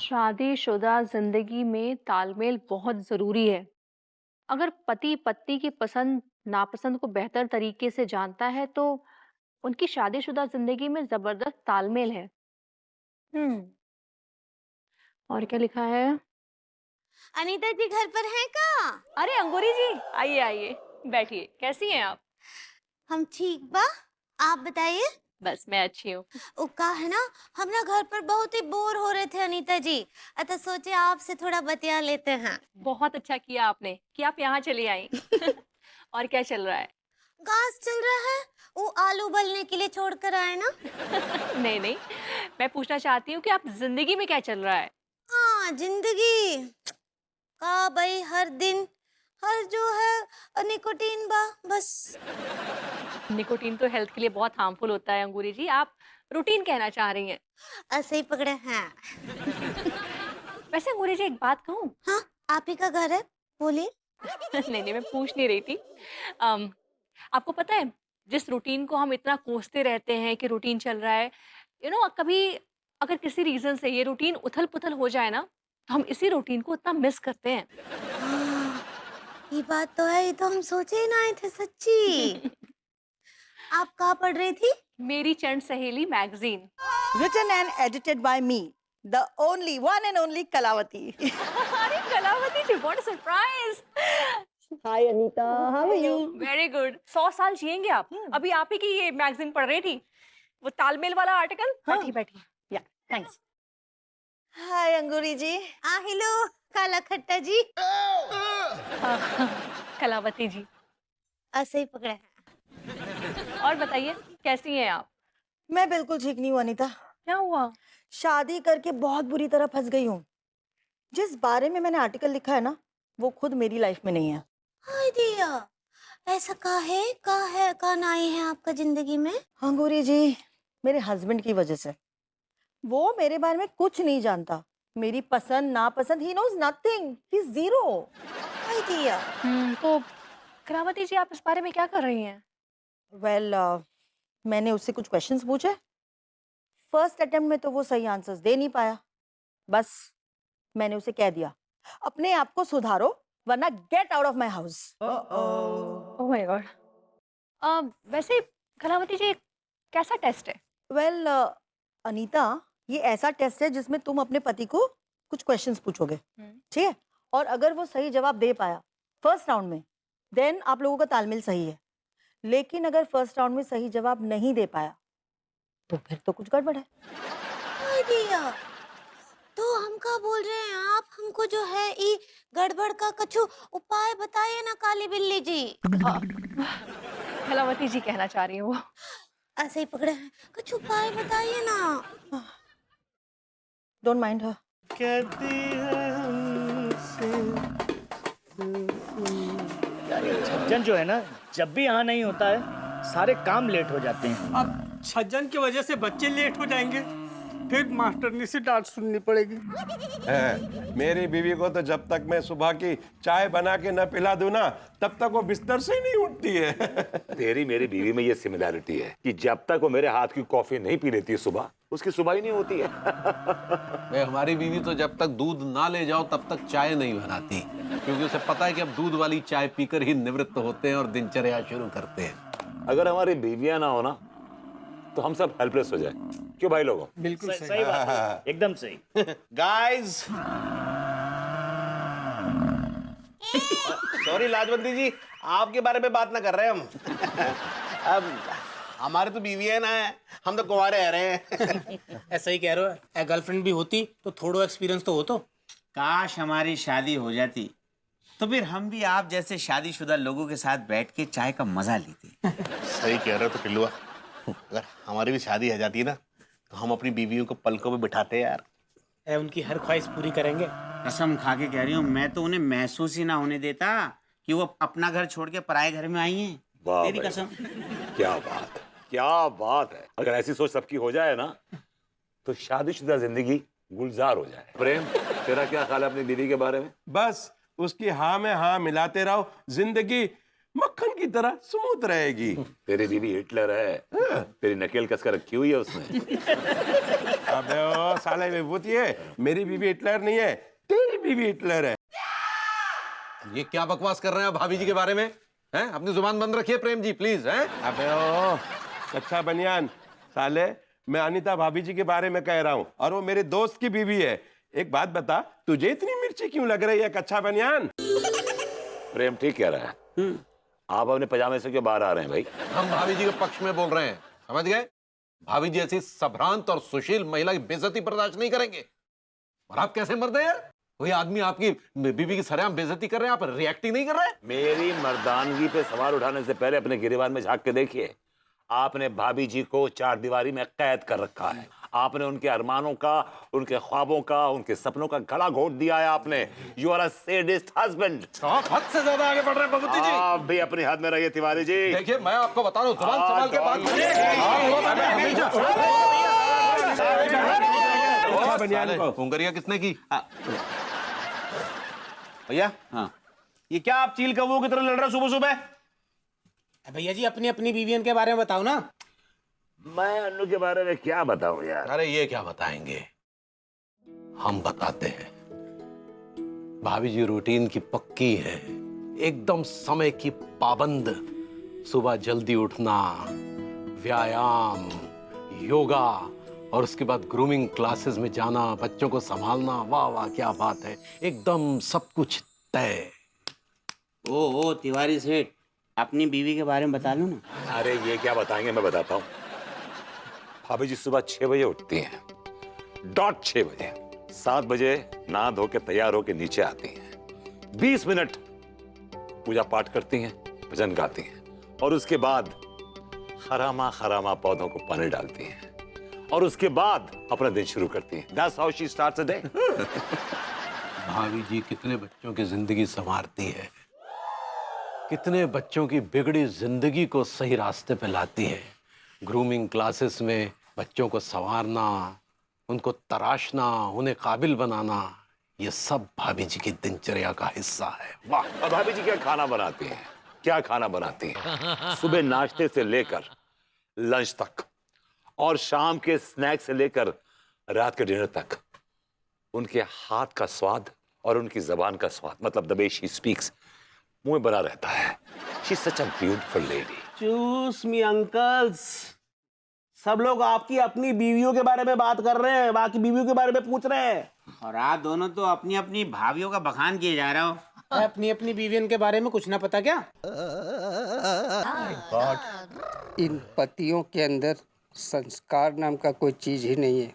शादीशुदा जिंदगी में तालमेल बहुत जरूरी है। अगर पति पत्नी की पसंद नापसंद को बेहतर तरीके से जानता है तो उनकी शादीशुदा जिंदगी में जबरदस्त तालमेल है। हम्म। और क्या लिखा है? अनीता जी घर पर हैं का? अरे अंगूरी जी, आइए आइए, बैठिए। कैसी हैं आप? हम ठीक बा। आप बताइए। बस मैं अच्छी हूँ। वो का है ना, हम ना घर पर बहुत ही बोर हो रहे थे अनीता जी। अतः सोचे आपसे थोड़ा बतिया लेते हैं। बहुत अच्छा किया आपने कि आप यहाँ चली आई। और क्या चल रहा है? घास चल रहा है। वो आलू उबलने के लिए छोड़ कर आए ना। नहीं नहीं, मैं पूछना चाहती हूँ कि आप जिंदगी में क्या चल रहा है? हाँ जिंदगी का भाई हर दिन हर जो है निकोटीन बा बस। निकोटीन तो हेल्थ के लिए बहुत हार्मफुल होता है अंगूरी जी। आप रूटीन कहना चाह रही हैं। ऐसे ही पकड़े हैं। वैसे अंगूरी जी एक बात कहूँ? हाँ आप ही का घर है, बोलिए। नहीं नहीं, मैं पूछ नहीं रही थी। अम, आपको पता है, जिस रूटीन को हम इतना कोसते रहते हैं कि रूटीन चल रहा है, कभी अगर किसी रीजन से ये रूटीन उथल पुथल हो जाए ना, तो हम इसी रूटीन को इतना मिस करते हैं। हाँ ये बात तो है, ये तो हम सोचे ही ना आए थे सच्ची। आप कहाँ पढ़ रही थी? मेरी चंद सहेली magazine. Written and edited by me, the only one and only Kalavati. अरे Kalavati ji, what surprise! Hi Anita, how are you? Very good. 100 साल जिएंगे आप। अभी आप ही की ये मैगजीन पढ़ रही थी, वो तालमेल वाला आर्टिकल। हाँ। बैठिए बैठिए। Yeah, thanks. Hi Anguri ji. Hello काला खट्टा जी। कलावती जी, ऐसे ही पकड़े हैं। और बताइए कैसी हैं आप? मैं बिल्कुल ठीक नहीं हूँ अनीता। क्या हुआ? शादी करके बहुत बुरी तरह फंस गई हूँ। जिस बारे में मैंने आर्टिकल लिखा है ना, वो खुद मेरी लाइफ में नहीं है। हाय दिया, ऐसा का है का नाई है आपका जिंदगी में? अंगूरी जी, मेरे हस्बैंड की वजह से। वो मेरे बारे में कुछ नहीं जानता। मेरी पसंद नापसंद, he knows nothing, he is zero. हाय दिया। तो कलावती जी, आप इस बारे में क्या कर रही हैं? वेल मैंने उससे कुछ क्वेश्चंस पूछे। फर्स्ट अटेम्प्ट में तो वो सही आंसर्स दे नहीं पाया। बस मैंने उसे कह दिया, अपने आप को सुधारो वरना get out of my house. Oh my God. वैसे कलावती जी, कैसा टेस्ट है? वेल अनीता, ये ऐसा टेस्ट है जिसमें तुम अपने पति को कुछ क्वेश्चंस पूछोगे, ठीक है? और अगर वो सही जवाब दे पाया फर्स्ट राउंड में, देन आप लोगों का तालमेल सही है। लेकिन अगर फर्स्ट राउंड में सही जवाब नहीं दे पाया तो फिर तो कुछ गड़बड़ है। हाय दिया, तो हम क्या बोल रहे हैं आप हमको जो है ई गड़बड़ का कछु उपाय बताइए ना काली बिल्ली जी। कलावती जी कहना चाह रही हूँ वो। ऐसे ही पकड़े हैं, कुछ उपाय बताइए ना। डोंट माइंड हर। कहती है हमसे। यार ये छज्जन जो है ना, जब भी यहाँ नहीं होता है सारे काम लेट हो जाते हैं। अब छज्जन की वजह से बच्चे लेट हो जाएंगे, फिर मास्टरनी से डांट सुननी पड़ेगी। है, मेरी बीवी को तो जब तक मैं सुबह की चाय बना के न पिला दूं ना, तब तक वो बिस्तर से ही नहीं उठती है। तेरी मेरी बीवी में ये सिमिलैरिटी है कि जब तक वो मेरे हाथ की कॉफी नहीं पी लेती है सुबह, उसकी सुबह ही नहीं होती है। हमारी बीवी तो जब तक दूध ना ले जाओ तब तक चाय नहीं बनाती, क्योंकि उसे पता है कि अब दूध वाली चाय पीकर ही निवृत्त होते हैं और दिनचर्या शुरू करते हैं। अगर हमारी बीवियां ना हो ना, तो हम सब हेल्पलेस हो जाए। क्यों भाई लोगों? बिल्कुल सही बात है, एकदम सही। गाइस, सॉरी लाजवंती जी, आपके बारे में बात ना कर रहे हम। अब हमारे तो बीवी है ना, हम तो कुंवारे रह रहे हैं। ऐसा ही कह रहे हो, गर्लफ्रेंड भी होती तो थोड़ा एक्सपीरियंस तो हो। तो काश हमारी शादी हो जाती तो फिर हम भी आप जैसे शादीशुदा लोगों के साथ बैठ के चाय का मजा लेते। सही कह रहे हो तो पिल्लुआ, अगर हमारी भी शादी हो जाती ना तो हम अपनी बीवियों को पलकों पे बिठाते यार। उनकी हर ख्वाहिश पूरी करेंगे। कसम खा के कह रही हूँ, मैं तो उन्हें महसूस ही ना होने देता कि वो अपना घर छोड़ के पराए घर में आई हैं। वाह तेरी भाई, कसम। क्या बात है, क्या बात है। अगर ऐसी सोच सबकी हो जाए ना, तो शादीशुदा जिंदगी गुलजार हो जाए। प्रेम, तेरा क्या ख्याल है अपनी बीवी के बारे में? बस उसकी हाँ में हाँ मिलाते रहो, जिंदगी मक्खन की तरह स्मूथ रहेगी। तेरी बीवी हिटलर है, तेरी नकेल कसकर रखी हुई है उसने। अबे ओ साले विभूति है, मेरी बीवी हिटलर नहीं है, तेरी बीवी हिटलर है। ये क्या बकवास कर रहे हैं आप भाभी जी के बारे में? हैं? अपनी जुबान बंद रखिए प्रेम जी प्लीज। हैं? अबे ओ कच्चा बनियान, साले मैं अनीता भाभी जी के बारे में कह रहा हूँ और वो मेरे दोस्त की बीवी है। एक बात बता, तुझे इतनी मिर्ची क्यों लग रही है कच्चा बनियान? प्रेम ठीक कह रहा है। आप अपने पजामे से क्यों बाहर आ रहे हैं भाई? हम भाभी जी के पक्ष में बोल रहे हैं, समझ गए? भाभी जी ऐसी सभ्रांत और सुशील महिला की बेइज्जती बर्दाश्त नहीं करेंगे। और आप कैसे मर्द हैं यार? कोई आदमी आपकी बीवी की सरेआम बेइज्जती कर रहे हैं, आप रिएक्ट ही नहीं कर रहे? मेरी मर्दानगी पे सवाल उठाने से पहले अपने गिरेबान में झांक के देखिए। आपने भाभी जी को चारदीवारी में कैद कर रखा है। आपने उनके अरमानों का, उनके ख्वाबों का, उनके सपनों का गला घोट दिया है आपने। You are a sadist husband. आप हद से ज्यादा आगे बढ़ रहे हैं बबूती जी। आप भी अपनी हद में रहिए तिवारी जी। देखिए मैं आपको बता रहा हूँ, जुबान संभाल के बात करिए। उंगरिया किसने की? भैया हाँ, ये क्या आप चील कौवों की तरह लड़ रहे हो सुबह सुबह? भैया जी अपनी अपनी बीवियन के बारे में बताओ ना। मैं अन्नू के बारे में क्या बताऊं यार? अरे ये क्या बताएंगे, हम बताते हैं। भाभी जी रूटीन की पक्की है, एकदम समय की पाबंद। सुबह जल्दी उठना, व्यायाम, योगा और उसके बाद ग्रूमिंग क्लासेस में जाना, बच्चों को संभालना। वाह वाह क्या बात है, एकदम सब कुछ तय। ओ तिवारी सेठ, अपनी बीवी के बारे में बता लो ना। अरे ये क्या बताएंगे, मैं बताता हूँ। भाभी जी सुबह 6 बजे उठती हैं, डॉट 6 बजे। 7 बजे नहा धो के तैयार होके नीचे आती हैं, 20 मिनट पूजा पाठ करती हैं, भजन गाती हैं और उसके बाद खरामा खरामा पौधों को पानी डालती हैं और उसके बाद अपना दिन शुरू करती हैं। That's how she starts a day. भाभी जी कितने बच्चों की जिंदगी संवारती है, कितने बच्चों की बिगड़ी जिंदगी को सही रास्ते पे लाती है। ग्रूमिंग क्लासेस में बच्चों को संवारना, उनको तराशना, उन्हें काबिल बनाना, ये सब भाभी जी की दिनचर्या का हिस्सा है। वाह! और भाभी जी क्या खाना बनाती हैं? क्या खाना बनाती हैं? सुबह नाश्ते से लेकर लंच तक और शाम के स्नैक्स से लेकर रात के डिनर तक उनके हाथ का स्वाद और उनकी जबान का स्वाद, मतलब द वे शी स्पीक्स, मुंह में बना रहता है। She is such a beautiful lady. चूस मी अंकल्स। सब लोग आपकी अपनी बीवियों के बारे में बात कर रहे हैं, बाकी बीवियों के बारे में पूछ रहे हैं। और आप दोनों तो अपनी अपनी भाभियों का बखान किए जा रहे हो। अपनी अपनी बीवियन के बारे में कुछ ना पता क्या? इन पतियों के अंदर संस्कार नाम का कोई चीज ही नहीं है।